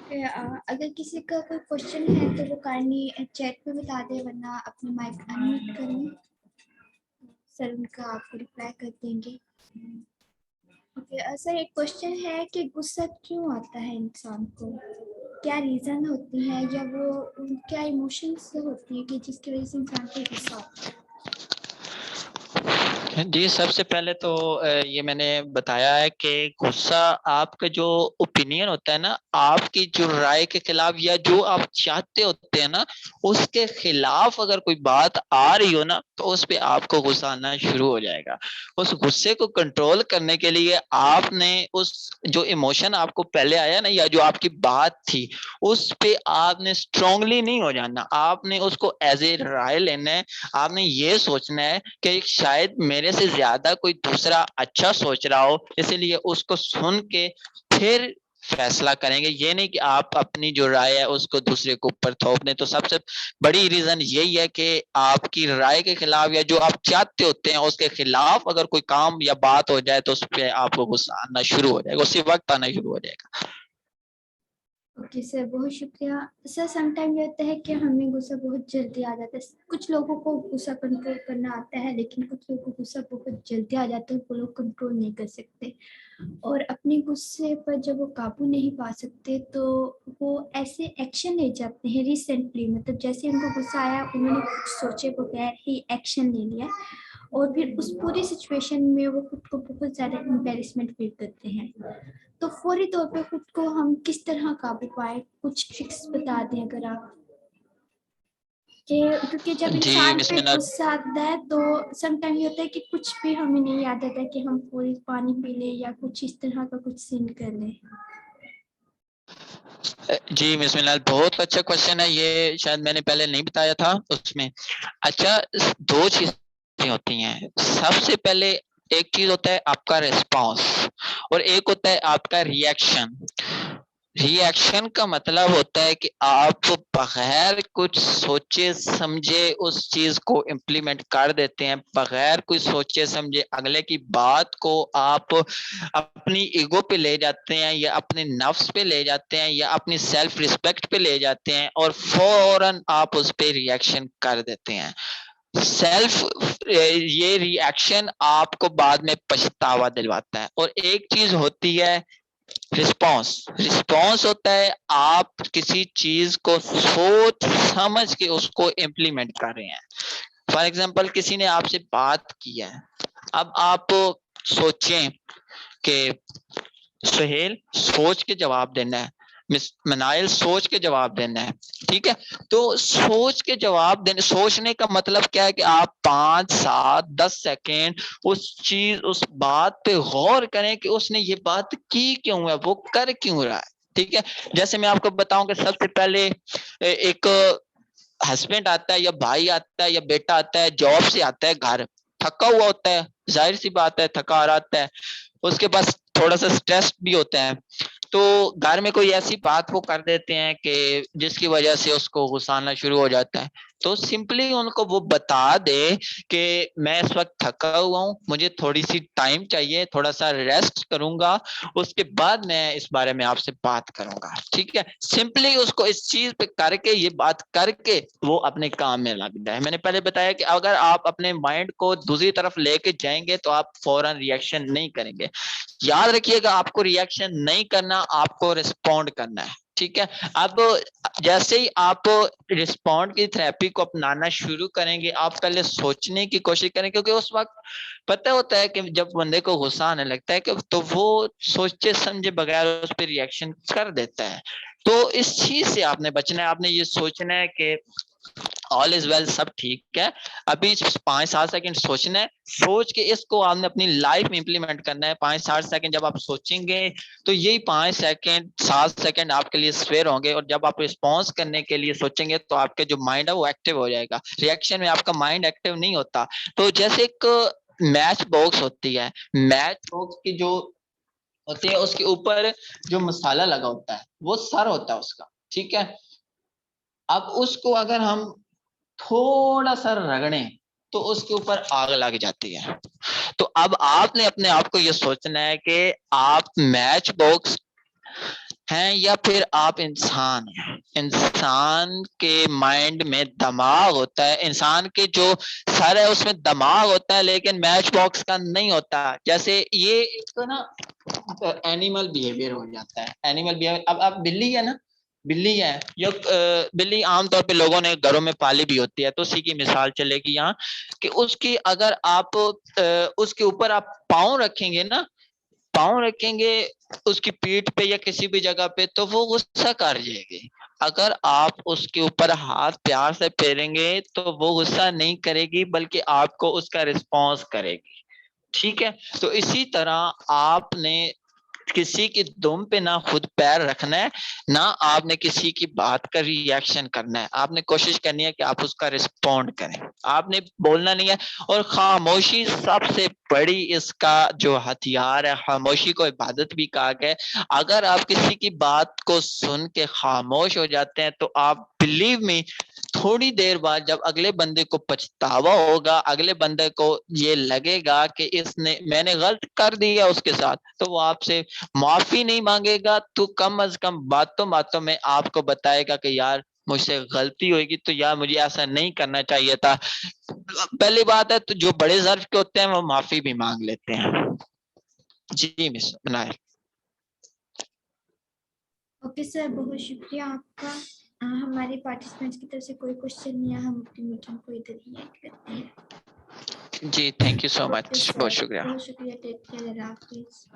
اگر کسی کا کوئی کوشچن ہے تو وہ کائنڈلی چیٹ پہ بتا دے، ورنہ اپنے مائک انمیوٹ کر لیں، سر ان کا آپ کو رپلائی کر دیں گے. اوکے سر، ایک کوشچن ہے کہ غصہ کیوں آتا ہے انسان کو؟ کیا ریزن ہوتی ہے، یا وہ کیا ایموشنس ہوتی ہیں کہ جس کی وجہ سے انسان کو غصہ آتا ہے؟ جی، سب سے پہلے تو یہ میں نے بتایا ہے کہ غصہ آپ کا جو اوپینین ہوتا ہے نا، آپ کی جو رائے کے خلاف یا جو آپ چاہتے ہوتے ہیں نا اس کے خلاف اگر کوئی بات آ رہی ہو نا تو اس پہ آپ کو غصہ آنا شروع ہو جائے گا. اس غصے کو کنٹرول کرنے کے لیے آپ نے اس جو ایموشن آپ کو پہلے آیا نا یا جو آپ کی بات تھی اس پہ آپ نے اسٹرانگلی نہیں ہو جانا. آپ نے اس کو ایز اے رائے لینا ہے. آپ نے یہ سوچنا ہے کہ شاید میرے سے زیادہ کوئی دوسرا اچھا سوچ رہا ہو، اسی لیے اس کو سن کے پھر فیصلہ کریں گے. یہ نہیں کہ آپ اپنی جو رائے ہے اس کو دوسرے کے اوپر تھوپ دیں. تو سب سے بڑی ریزن یہی ہے کہ آپ کی رائے کے خلاف یا جو آپ چاہتے ہوتے ہیں اس کے خلاف اگر کوئی کام یا بات ہو جائے تو اس پہ آپ کو غصہ آنا شروع ہو جائے گا، اسی وقت آنا شروع ہو جائے گا. اوکے سر، بہت شکریہ. سر سم ٹائم یہ ہوتا ہے کہ ہمیں غصہ بہت جلدی آ جاتا ہے. کچھ لوگوں کو غصہ کنٹرول کرنا آتا ہے، لیکن کچھ لوگوں کو غصہ بہت جلدی آ جاتا ہے، وہ لوگ کنٹرول نہیں کر سکتے. اور اپنے غصے پر جب وہ قابو نہیں پا سکتے تو وہ ایسے ایکشن لے جاتے ہیں ریسنٹلی، مطلب جیسے ان کو غصہ آیا انہوں نے کچھ سوچے بغیر ہی ایکشن لے لیا، اور پھر اس پوری سچویشن میں وہ خود کو بہت زیادہ امبیرسمنٹ فیل کرتے ہیں. تو فوری طور پہ خود کو ہم کس طرح قابو پائے، کچھ ٹرکس بتا دیں اگر آپ. کیونکہ جب جی انسان بسم پہ اللہ. غصہ آتا ہے تو سم ٹائم یہ ہوتا ہے کہ کچھ بھی ہمیں نہیں یاد آتا ہے کہ ہم پوری پانی پی لیں یا کچھ اس طرح کا کچھ سین کر لیں. جی بسم اللہ، بہت اچھا کوشچن ہے یہ، شاید میں نے پہلے نہیں بتایا تھا اس میں. اچھا، دو چیزیں ہوتی ہیں. سب سے پہلے ایک چیز ہوتا ہے آپ کا ریسپانس اور ایک ہوتا ہے آپ کا ری ایکشن. ری ایکشن کا مطلب ہوتا ہے کہ آپ بغیر کچھ سوچے سمجھے اس چیز کو امپلیمنٹ کر دیتے ہیں، بغیر کچھ سوچے سمجھے اگلے کی بات کو آپ اپنی ایگو پہ لے جاتے ہیں یا اپنے نفس پہ لے جاتے ہیں یا اپنی سیلف ریسپیکٹ پہ لے جاتے ہیں اور فوراً آپ اس پہ ری ایکشن کر دیتے ہیں. سیلف یہ ری ایکشن آپ کو بعد میں پچھتاوا دلواتا ہے. اور ایک چیز ہوتی ہے رسپانس. رسپانس ہوتا ہے آپ کسی چیز کو سوچ سمجھ کے اس کو امپلیمنٹ کر رہے ہیں. فار ایگزامپل کسی نے آپ سے بات کی ہے، اب آپ سوچیں کہ سہیل سوچ کے جواب دینا ہے، منائل سوچ کے جواب دینا ہے، ٹھیک ہے. تو سوچ کے جواب دینے، سوچنے کا مطلب کیا ہے کہ آپ 5 7 10 سیکنڈ اس بات پہ غور کریں کہ اس نے یہ بات کی کیوں ہے، وہ کر کیوں رہا ہے. ٹھیک ہے، جیسے میں آپ کو بتاؤں کہ سب سے پہلے ایک ہسبینڈ آتا ہے یا بھائی آتا ہے یا بیٹا آتا ہے، جاب سے آتا ہے گھر، تھکا ہوا ہوتا ہے، ظاہر سی بات ہے تھکا آ رہا ہے، اس کے پاس تھوڑا سا سٹریس بھی ہوتا ہے. تو گھر میں کوئی ایسی بات وہ کر دیتے ہیں کہ جس کی وجہ سے اس کو غصہ آنا شروع ہو جاتا ہے. تو سمپلی ان کو وہ بتا دے کہ میں اس وقت تھکا ہوا ہوں، مجھے تھوڑی سی ٹائم چاہیے، تھوڑا سا ریسٹ کروں گا، اس کے بعد میں اس بارے میں آپ سے بات کروں گا. ٹھیک ہے، سمپلی اس کو اس چیز پہ کر کے یہ بات کر کے وہ اپنے کام میں لگ جائے. میں نے پہلے بتایا کہ اگر آپ اپنے مائنڈ کو دوسری طرف لے کے جائیں گے تو آپ فوراً ری ایکشن نہیں کریں گے. یاد رکھیے گا آپ کو ری ایکشن نہیں کرنا، آپ کو رسپونڈ کرنا ہے. ٹھیک ہے، اب جیسے ہی آپ رسپونڈ کی تھراپی کو اپنانا شروع کریں گے، آپ پہلے سوچنے کی کوشش کریں، کیونکہ اس وقت پتہ ہوتا ہے کہ جب بندے کو غصہ آنے لگتا ہے کہ تو وہ سوچے سمجھے بغیر اس پہ ری ایکشن کر دیتا ہے. تو اس چیز سے آپ نے بچنا ہے. آپ نے یہ سوچنا ہے کہ آل از ویل، سب ٹھیک ہے، ابھی 5 7 سیکنڈ سوچنا ہے، سوچ کے اس کو آپ نے اپنی لائف میں امپلیمنٹ کرنا ہے. 5 7 سیکنڈ جب آپ سوچیں گے تو یہی 5 سیکنڈ 7 سیکنڈ آپ کے لیے سویر ہوں گے، اور جب آپ رسپانس کرنے کے لیے سوچیں گے تو آپ کے جو مائنڈ ہے وہ ایکٹیو ہو جائے گا. ری ایکشن میں آپ کا مائنڈ ایکٹیو نہیں ہوتا. تو جیسے ایک میچ باکس ہوتی ہے، میچ باکس کی جو ہوتی ہے اس کے اوپر جو مسالہ لگا ہوتا ہے وہ سر ہوتا ہے اس کا. ٹھیک ہے، اب اس کو اگر ہم تھوڑا سا رگڑیں تو اس کے اوپر آگ لگ جاتی ہے. تو اب آپ نے اپنے آپ کو یہ سوچنا ہے کہ آپ میچ باکس ہیں یا پھر آپ انسان ہیں. انسان کے مائنڈ میں دماغ ہوتا ہے, انسان کے جو سر ہے اس میں دماغ ہوتا ہے لیکن میچ باکس کا نہیں ہوتا. جیسے یہ ایک نا اینیمل بیہیویئر ہو جاتا ہے. اینیمل بیہیویئر, اب بلی ہے نا, بلی ہے, بلی عام طور پہ لوگوں نے گھروں میں پالی بھی ہوتی ہے, تو اسی کی مثال چلے گی یہاں کہ اس کی اگر آپ اس کے اوپر آپ پاؤں رکھیں گے نا, پاؤں رکھیں گے اس کی پیٹھ پہ یا کسی بھی جگہ پہ, تو وہ غصہ کر جائے گی. اگر آپ اس کے اوپر ہاتھ پیار سے پھیریں گے تو وہ غصہ نہیں کرے گی بلکہ آپ کو اس کا رسپانس کرے گی. ٹھیک ہے, تو اسی طرح آپ نے کسی کی دم پہ نہ خود پیر رکھنا ہے, نہ آپ نے کسی کی بات کا ری ایکشن کرنا ہے. آپ نے کوشش کرنی ہے کہ آپ اس کا رسپونڈ کریں, آپ نے بولنا نہیں ہے. اور خاموشی سب سے بڑی اس کا جو ہتھیار ہے, خاموشی کو عبادت بھی کہا گیا ہے. اگر آپ کسی کی بات کو سن کے خاموش ہو جاتے ہیں تو آپ بلیو می تھوڑی دیر بعد جب اگلے بندے کو پچھتاوا ہوگا, اگلے بندے کو یہ لگے گا کہ میں نے غلط کر دیا اس کے ساتھ, تو وہ آپ سے معافی نہیں مانگے گا, تو کم از کم باتوں باتوں میں آپ کو بتائے گا کہ یار مجھ سے غلطی ہوئے گی, تو یار مجھے ایسا نہیں کرنا چاہیے تھا. پہلی بات ہے تو جو بڑے ظرف کے ہوتے ہیں وہ معافی بھی مانگ لیتے ہیں. جی مس بنائے. اوکے سر, بہت شکریہ آپ کا. ہمارے پارٹیسپینٹس کی طرف سے کوئی کوشچن نہیں ہے, ہم اپنی میٹنگ کو ادھر ہی اینڈ کرتے ہیں. جی تھینک یو سو اوکے مچ, سر, بہت شکریہ. بہت شکریہ. ٹیک کیئر, اللہ حافظ.